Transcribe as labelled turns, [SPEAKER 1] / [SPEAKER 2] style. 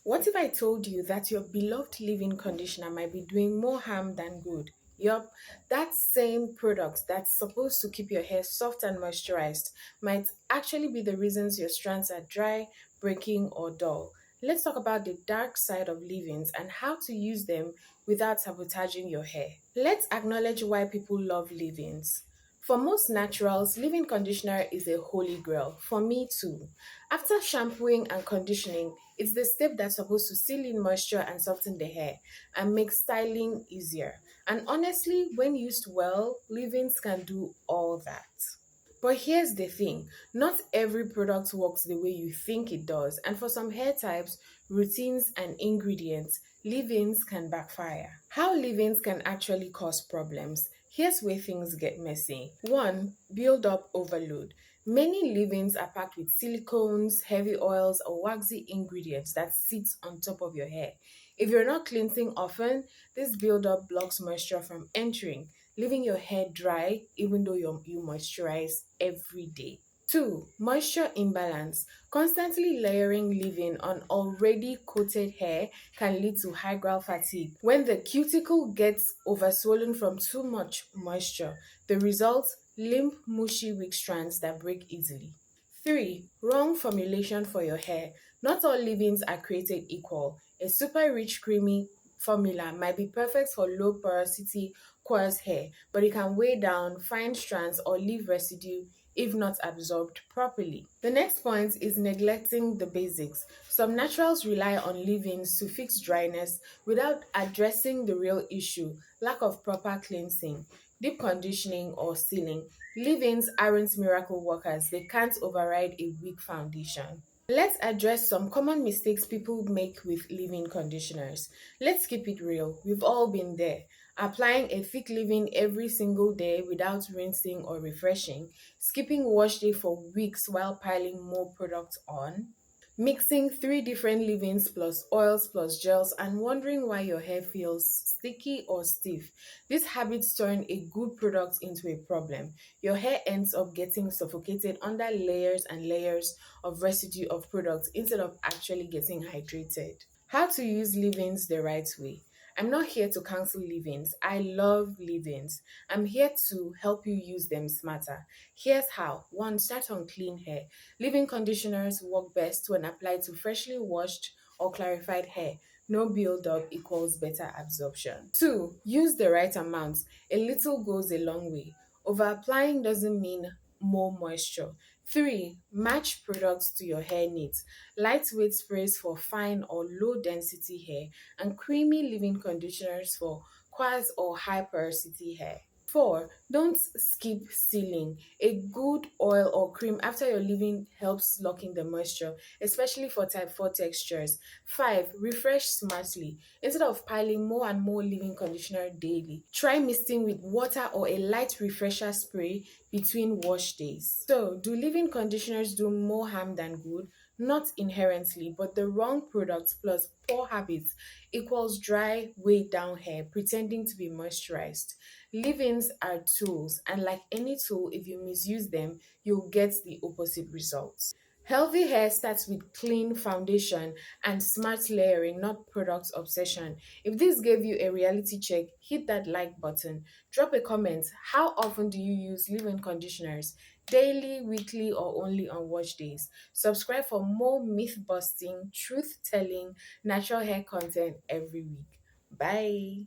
[SPEAKER 1] What if I told you that your beloved leave-in conditioner might be doing more harm than good? Yup, that same product that's supposed to keep your hair soft and moisturized might actually be the reasons your strands are dry, breaking, or dull. Let's talk about the dark side of leave-ins and how to use them without sabotaging your hair. Let's acknowledge why people love leave-ins. For most naturals, leave-in conditioner is a holy grail. For me too. After shampooing and conditioning, it's the step that's supposed to seal in moisture and soften the hair and make styling easier. And honestly, when used well, leave-ins can do all that. But here's the thing, not every product works the way you think it does, and for some hair types, routines, and ingredients, leave ins can backfire. How leave ins can actually cause problems. Here's where things get messy. 1. Build up overload. Many leave ins are packed with silicones, heavy oils, or waxy ingredients that sit on top of your hair. If you're not cleansing often, this buildup blocks moisture from entering, leaving your hair dry even though you moisturize every day. 2. Moisture imbalance. Constantly layering leave-in on already coated hair can lead to high-brow fatigue. When the cuticle gets overswollen from too much moisture, the result, limp, mushy, weak strands that break easily. 3. Wrong formulation for your hair. Not all leave-ins are created equal. A super rich, creamy formula might be perfect for low porosity, coarse hair, but it can weigh down fine strands or leave residue if not absorbed properly. The next point is neglecting the basics. Some naturals rely on leave-ins to fix dryness without addressing the real issue, lack of proper cleansing, deep conditioning, or sealing. Leave-ins aren't miracle workers, they can't override a weak foundation. Let's address some common mistakes people make with leave-in conditioners. Let's keep it real. We've all been there. Applying a thick leave-in every single day without rinsing or refreshing, skipping wash day for weeks while piling more product on, mixing three different leave-ins plus oils plus gels and wondering why your hair feels sticky or stiff. These habits turn a good product into a problem. Your hair ends up getting suffocated under layers and layers of residue of products instead of actually getting hydrated. How to use leave-ins the right way. I'm not here to cancel leave-ins. I love leave-ins. I'm here to help you use them smarter. Here's how. 1. Start on clean hair. Leave-in conditioners work best when applied to freshly washed or clarified hair. No build-up equals better absorption. 2. Use the right amount. A little goes a long way. Over-applying doesn't mean more moisture. 3. Match products to your hair needs. Lightweight sprays for fine or low density hair and creamy leave-in conditioners for coarse or high porosity hair. 4. Don't skip sealing. A good oil or cream after your leave-in helps lock in the moisture, especially for type 4 textures. 5. Refresh smartly. Instead of piling more and more leave-in conditioner daily, try misting with water or a light refresher spray between wash days. So, do leave-in conditioners do more harm than good? Not inherently, but the wrong products plus poor habits equals dry, weighed down hair pretending to be moisturized. Leave-ins are tools, and like any tool, if you misuse them, you'll get the opposite results. Healthy hair starts with clean foundation and smart layering, not product obsession. If this gave you a reality check, hit that like button. Drop a comment. How often do you use leave-in conditioners? Daily, weekly, or only on wash days? Subscribe for more myth busting, truth telling, natural hair content every week. Bye.